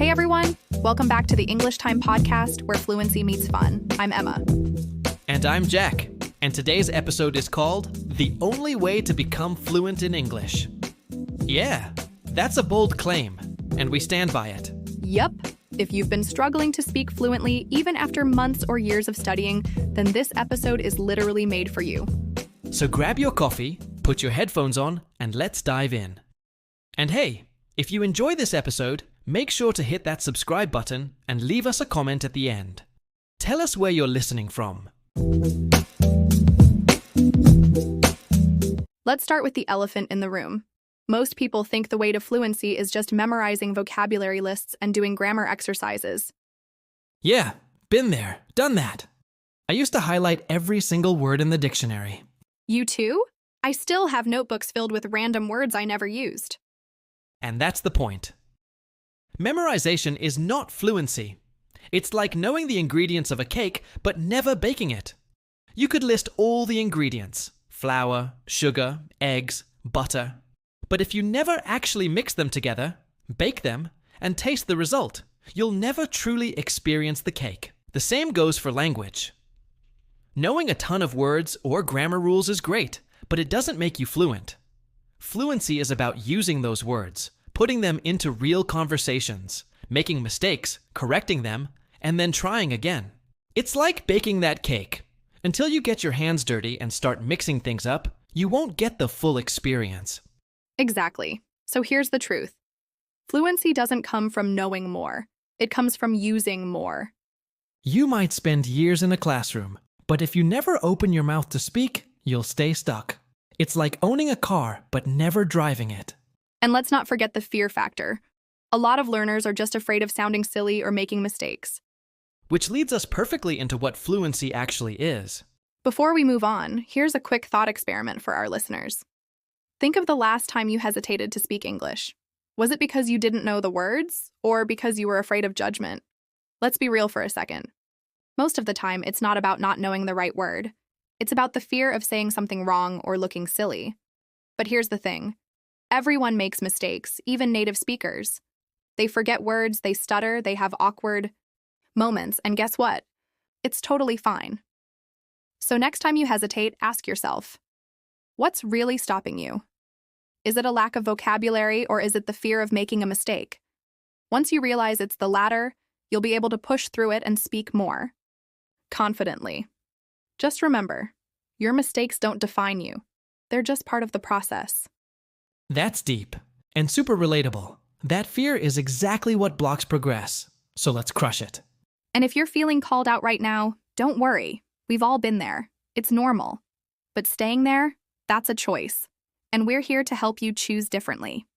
Hey everyone, welcome back to the English Time podcast where fluency meets fun. I'm Emma. And I'm Jack, and today's episode is called The Only Way to Become Fluent in English. Yeah, that's a bold claim, and we stand by it. Yup. If you've been struggling to speak fluently even after months or years of studying, then this episode is literally made for you. So grab your coffee, put your headphones on, and let's dive in. And hey, if you enjoy this episode, make sure to hit that subscribe button and leave us a comment at the end. Tell us where you're listening from. Let's start with the elephant in the room. Most people think the way to fluency is just memorizing vocabulary lists and doing grammar exercises. Yeah, been there, done that. I used to highlight every single word in the dictionary. You too? I still have notebooks filled with random words I never used. And that's the point. Memorization is not fluency. It's like knowing the ingredients of a cake, but never baking it. You could list all the ingredients: flour, sugar, eggs, butter. But if you never actually mix them together, bake them, and taste the result, you'll never truly experience the cake. The same goes for language. Knowing a ton of words or grammar rules is great, but it doesn't make you fluent. Fluency is about using those words, putting them into real conversations, making mistakes, correcting them, and then trying again. It's like baking that cake. Until you get your hands dirty and start mixing things up, you won't get the full experience. Exactly. So here's the truth. Fluency doesn't come from knowing more. It comes from using more. You might spend years in a classroom, but if you never open your mouth to speak, you'll stay stuck. It's like owning a car, but never driving it. And let's not forget the fear factor. A lot of learners are just afraid of sounding silly or making mistakes. Which leads us perfectly into what fluency actually is. Before we move on, here's a quick thought experiment for our listeners. Think of the last time you hesitated to speak English. Was it because you didn't know the words, or because you were afraid of judgment? Let's be real for a second. Most of the time, it's not about not knowing the right word. It's about the fear of saying something wrong or looking silly. But here's the thing. Everyone makes mistakes, even native speakers. They forget words, they stutter, they have awkward moments, and guess what? It's totally fine. So next time you hesitate, ask yourself, what's really stopping you? Is it a lack of vocabulary, or is it the fear of making a mistake? Once you realize it's the latter, you'll be able to push through it and speak more confidently. Just remember, your mistakes don't define you. They're just part of the process. That's deep and super relatable. That fear is exactly what blocks progress. So let's crush it. And if you're feeling called out right now, don't worry. We've all been there. It's normal. But staying there, that's a choice. And we're here to help you choose differently.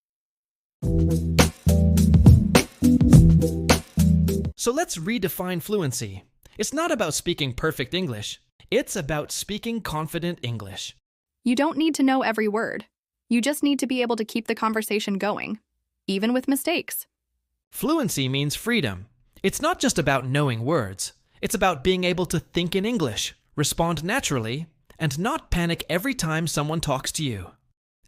So let's redefine fluency. It's not about speaking perfect English. It's about speaking confident English. You don't need to know every word. You just need to be able to keep the conversation going, even with mistakes. Fluency means freedom. It's not just about knowing words. It's about being able to think in English, respond naturally, and not panic every time someone talks to you.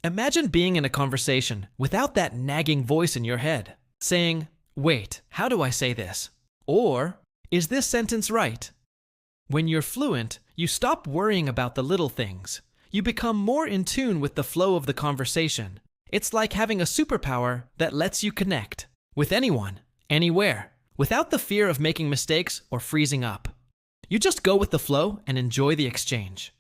Imagine being in a conversation without that nagging voice in your head, saying, "Wait, how do I say this?" Or, "Is this sentence right?" When you're fluent, you stop worrying about the little things. You become more in tune with the flow of the conversation. It's like having a superpower that lets you connect with anyone, anywhere, without the fear of making mistakes or freezing up. You just go with the flow and enjoy the exchange.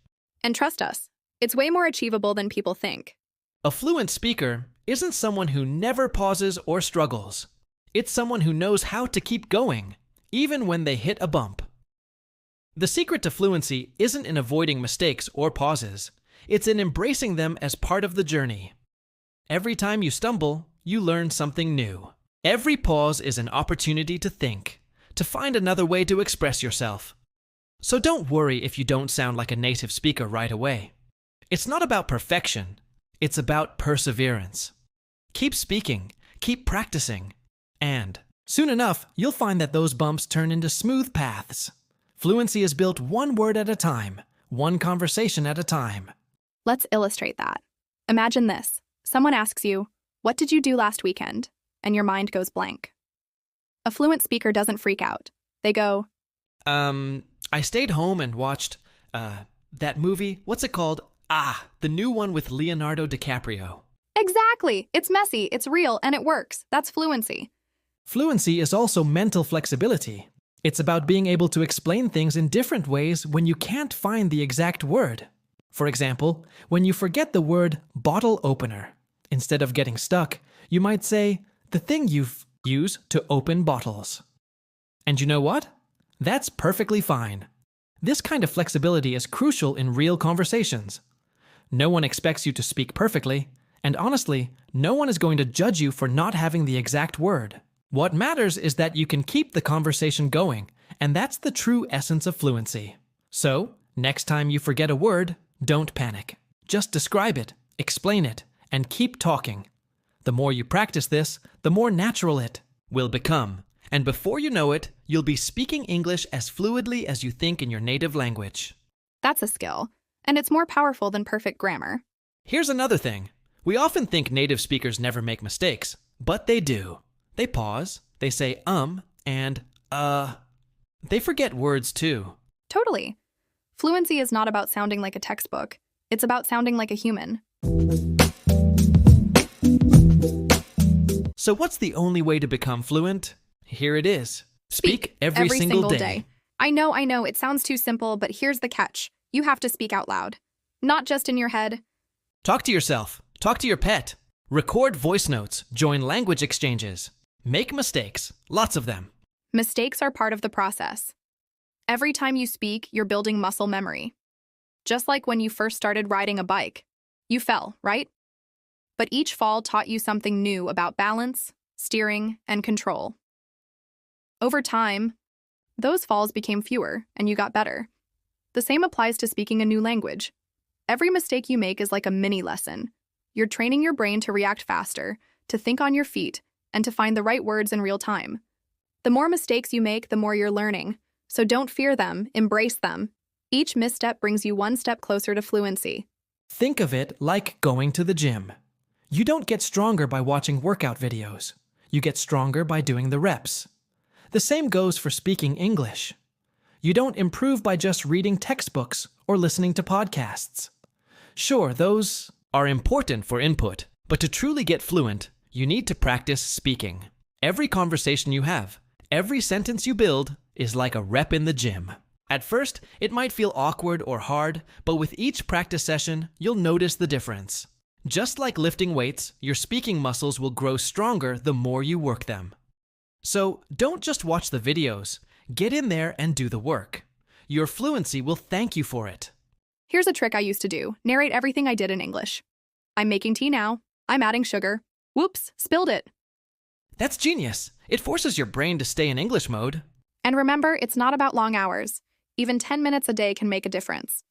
And trust us, it's way more achievable than people think. A fluent speaker isn't someone who never pauses or struggles. It's someone who knows how to keep going, even when they hit a bump. The secret to fluency isn't in avoiding mistakes or pauses. It's in embracing them as part of the journey. Every time you stumble, you learn something new. Every pause is an opportunity to think, to find another way to express yourself. So don't worry if you don't sound like a native speaker right away. It's not about perfection. It's about perseverance. Keep speaking, keep practicing, and soon enough, you'll find that those bumps turn into smooth paths. Fluency is built one word at a time, one conversation at a time. Let's illustrate that. Imagine this. Someone asks you, "What did you do last weekend?" And your mind goes blank. A fluent speaker doesn't freak out. They go, I stayed home and watched, that movie. What's it called? The new one with Leonardo DiCaprio. exactly. It's messy, it's real, and it works. That's fluency. Fluency is also mental flexibility. It's about being able to explain things in different ways when you can't find the exact word. For example, when you forget the word bottle opener, instead of getting stuck, you might say, the thing you use to open bottles. And you know what? That's perfectly fine. This kind of flexibility is crucial in real conversations. No one expects you to speak perfectly, and honestly, no one is going to judge you for not having the exact word. What matters is that you can keep the conversation going, and that's the true essence of fluency. So, next time you forget a word, don't panic. Just describe it, explain it, and keep talking. The more you practice this, the more natural it will become. And before you know it, you'll be speaking English as fluidly as you think in your native language. That's a skill, and it's more powerful than perfect grammar. Here's another thing. We often think native speakers never make mistakes, but they do. They pause, they say and They forget words too. Totally. Fluency is not about sounding like a textbook. It's about sounding like a human. So what's the only way to become fluent? Here it is. Speak every single day. I know, it sounds too simple, but here's the catch. You have to speak out loud. Not just in your head. Talk to yourself. Talk to your pet. Record voice notes. Join language exchanges. Make mistakes. Lots of them. Mistakes are part of the process. Every time you speak, you're building muscle memory. Just like when you first started riding a bike. You fell, right? But each fall taught you something new about balance, steering, and control. Over time, those falls became fewer, and you got better. The same applies to speaking a new language. Every mistake you make is like a mini lesson. You're training your brain to react faster, to think on your feet, and to find the right words in real time. The more mistakes you make, the more you're learning. So don't fear them, embrace them. Each misstep brings you one step closer to fluency. Think of it like going to the gym. You don't get stronger by watching workout videos. You get stronger by doing the reps. The same goes for speaking English. You don't improve by just reading textbooks or listening to podcasts. Sure, those are important for input, but to truly get fluent, you need to practice speaking. Every conversation you have, every sentence you build is like a rep in the gym. At first, it might feel awkward or hard, but with each practice session, you'll notice the difference. Just like lifting weights, your speaking muscles will grow stronger the more you work them. So don't just watch the videos. Get in there and do the work. Your fluency will thank you for it. Here's a trick I used to do. Narrate everything I did in English. I'm making tea now. I'm adding sugar. Whoops, spilled it. That's genius. It forces your brain to stay in English mode. And remember, it's not about long hours. Even 10 minutes a day can make a difference.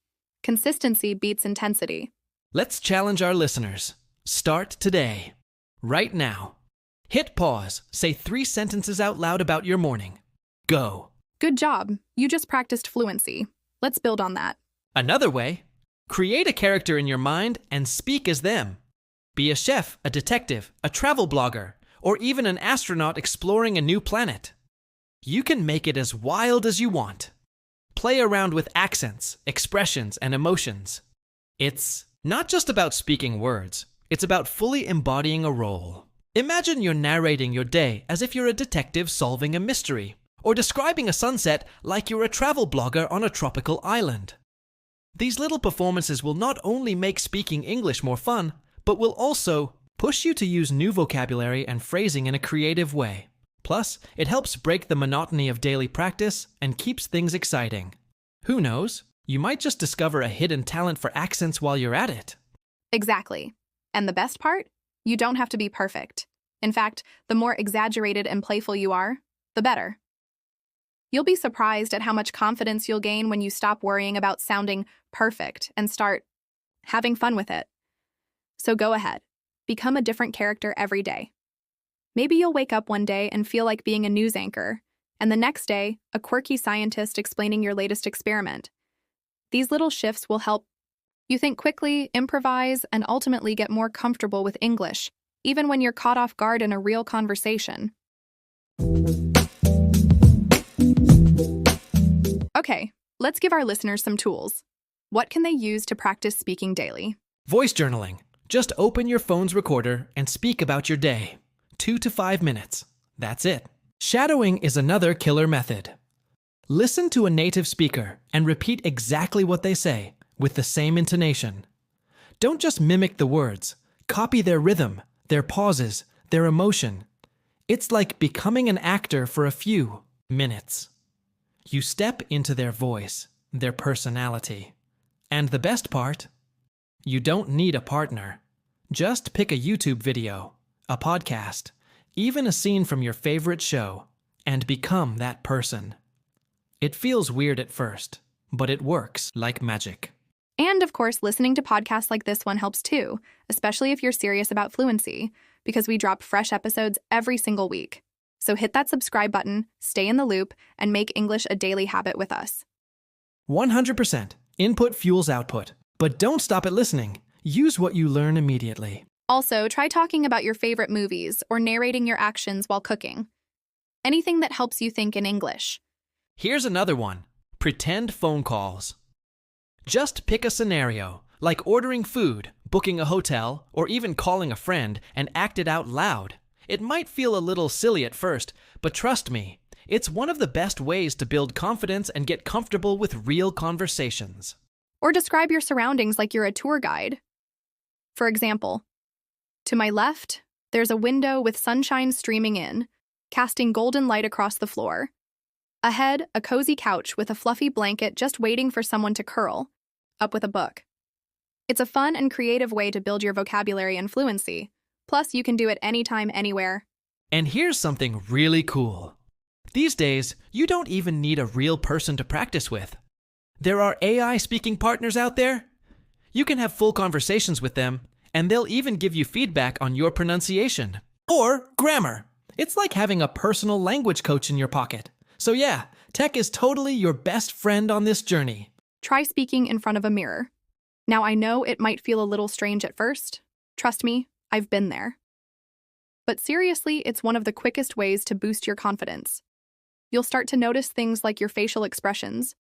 Consistency beats intensity. Let's challenge our listeners. Start today. Right now. Hit pause. Say 3 sentences out loud about your morning. Go. Good job. You just practiced fluency. Let's build on that. Another way. Create a character in your mind and speak as them. Be a chef, a detective, a travel blogger, or even an astronaut exploring a new planet. You can make it as wild as you want. Play around with accents, expressions, and emotions. It's not just about speaking words. It's about fully embodying a role. Imagine you're narrating your day as if you're a detective solving a mystery, or describing a sunset like you're a travel blogger on a tropical island. These little performances will not only make speaking English more fun, but will also push you to use new vocabulary and phrasing in a creative way. Plus, it helps break the monotony of daily practice and keeps things exciting. Who knows? You might just discover a hidden talent for accents while you're at it. Exactly. And the best part? You don't have to be perfect. In fact, the more exaggerated and playful you are, the better. You'll be surprised at how much confidence you'll gain when you stop worrying about sounding perfect and start having fun with it. So go ahead. Become a different character every day. Maybe you'll wake up one day and feel like being a news anchor, and the next day, a quirky scientist explaining your latest experiment. These little shifts will help you think quickly, improvise, and ultimately get more comfortable with English, even when you're caught off guard in a real conversation. Okay, let's give our listeners some tools. What can they use to practice speaking daily? Voice journaling. Just open your phone's recorder and speak about your day. 2 to 5 minutes. That's it. Shadowing is another killer method. Listen to a native speaker and repeat exactly what they say with the same intonation. Don't just mimic the words. Copy their rhythm, their pauses, their emotion. It's like becoming an actor for a few minutes. You step into their voice, their personality. And the best part? You don't need a partner. Just pick a YouTube video, a podcast, even a scene from your favorite show, and become that person. It feels weird at first, but it works like magic. And of course, listening to podcasts like this one helps too, especially if you're serious about fluency, because we drop fresh episodes every single week. So hit that subscribe button, stay in the loop, and make English a daily habit with us. 100%. Input fuels output. But don't stop at listening. Use what you learn immediately. Also, try talking about your favorite movies or narrating your actions while cooking. Anything that helps you think in English. Here's another one. Pretend phone calls. Just pick a scenario, like ordering food, booking a hotel, or even calling a friend, and act it out loud. It might feel a little silly at first, but trust me, it's one of the best ways to build confidence and get comfortable with real conversations. Or describe your surroundings like you're a tour guide. For example, to my left, there's a window with sunshine streaming in, casting golden light across the floor. Ahead, a cozy couch with a fluffy blanket just waiting for someone to curl up with a book. It's a fun and creative way to build your vocabulary and fluency. Plus, you can do it anytime, anywhere. And here's something really cool. These days, you don't even need a real person to practice with. There are AI speaking partners out there. You can have full conversations with them, and they'll even give you feedback on your pronunciation or grammar. It's like having a personal language coach in your pocket. So yeah, tech is totally your best friend on this journey. Try speaking in front of a mirror. Now, I know it might feel a little strange at first. Trust me, I've been there. But seriously, it's one of the quickest ways to boost your confidence. You'll start to notice things like your facial expressions,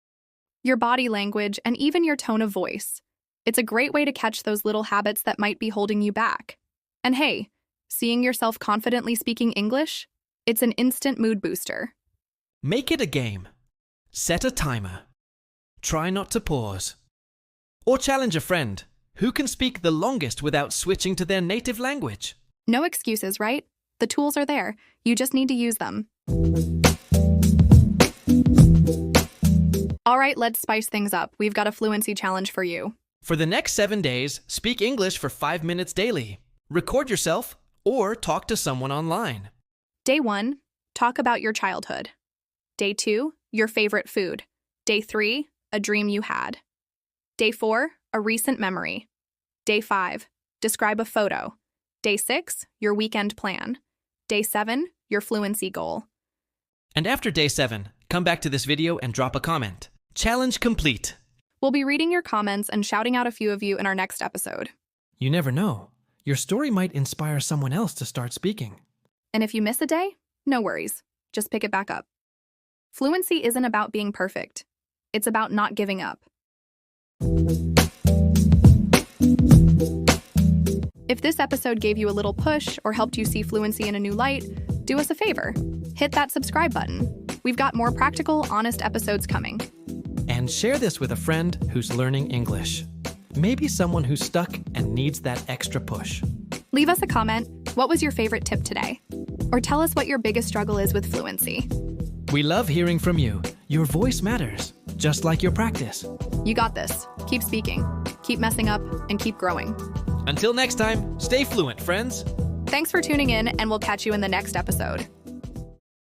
your body language, and even your tone of voice. It's a great way to catch those little habits that might be holding you back. And hey, seeing yourself confidently speaking English? It's an instant mood booster. Make it a game. Set a timer. Try not to pause. Or challenge a friend. Who can speak the longest without switching to their native language? No excuses, right? The tools are there. You just need to use them. All right, let's spice things up. We've got a fluency challenge for you. For the next 7 days, speak English for 5 minutes daily. Record yourself or talk to someone online. Day 1, talk about your childhood. Day 2, your favorite food. Day 3, a dream you had. Day 4, a recent memory. Day 5, describe a photo. Day 6, your weekend plan. Day 7, your fluency goal. And after day 7, come back to this video and drop a comment. Challenge complete. We'll be reading your comments and shouting out a few of you in our next episode. You never know. Your story might inspire someone else to start speaking. And if you miss a day, no worries. Just pick it back up. Fluency isn't about being perfect. It's about not giving up. If this episode gave you a little push or helped you see fluency in a new light, do us a favor. Hit that subscribe button. We've got more practical, honest episodes coming. And share this with a friend who's learning English. Maybe someone who's stuck and needs that extra push. Leave us a comment. What was your favorite tip today? Or tell us what your biggest struggle is with fluency. We love hearing from you. Your voice matters, just like your practice. You got this. Keep speaking, keep messing up, and keep growing. Until next time, stay fluent, friends. Thanks for tuning in, and we'll catch you in the next episode.